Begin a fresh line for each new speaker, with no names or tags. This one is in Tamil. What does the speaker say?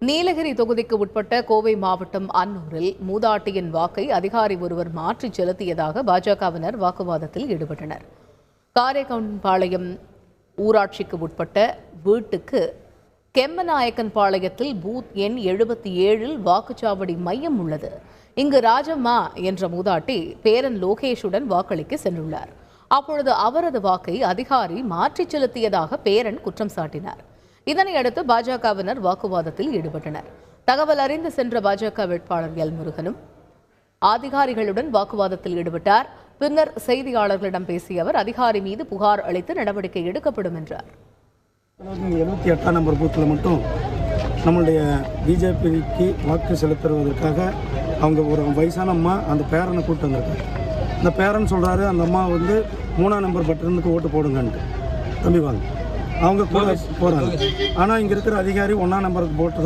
நீலகிரி தொகுதிக்கு உட்பட்ட கோவை மாவட்டம் அன்னூரில் மூதாட்டியின் வாக்கை அதிகாரி ஒருவர் மாற்றிச் செலுத்தியதாக பாஜகவினர் வாக்குவாதத்தில் ஈடுபட்டனர். காரைக்கவுண்டன்பாளையம் ஊராட்சிக்கு உட்பட்ட வீட்டுக்கு கெம்மநாயக்கன்பாளையத்தில் பூத் எண் 77 வாக்குச்சாவடி மையம் உள்ளது. இங்கு ராஜம்மா என்ற மூதாட்டி பேரன் லோகேஷுடன் வாக்களிக்க சென்றுள்ளார். அப்பொழுது அவரது வாக்கை அதிகாரி மாற்றிச் செலுத்தியதாக பேரன் குற்றம் சாட்டினார். இதனையடுத்து பாஜகவினர் வாக்குவாதத்தில் ஈடுபட்டனர். தகவல் அறிந்து சென்ற பாஜக வேட்பாளர் எல் முருகனும் அதிகாரிகளுடன் வாக்குவாதத்தில் ஈடுபட்டார். பின்னர் செய்தியாளர்களிடம் பேசிய அவர் அதிகாரி மீது புகார் அளித்து நடவடிக்கை எடுக்கப்படும் என்றார்.
78 நம்பர் பூத்தில் மட்டும் நம்மளுடைய பிஜேபிக்கு வாக்கு செலுத்துவதற்காக அவங்க ஒரு வயசான அம்மா அந்த பேரனை கூப்பிட்டு வந்திருக்காங்க. அந்த பேரன் சொல்கிறாரு அந்த அம்மா வந்து 3ஆம் நம்பர் பட்டனுக்கு ஓட்டு போடுங்கன்ட்டு தம்பி வாங்க அவங்க கூட போகிறாங்க. ஆனால் இங்கே இருக்கிற அதிகாரி 1ஆம் நம்பருக்கு போட்டு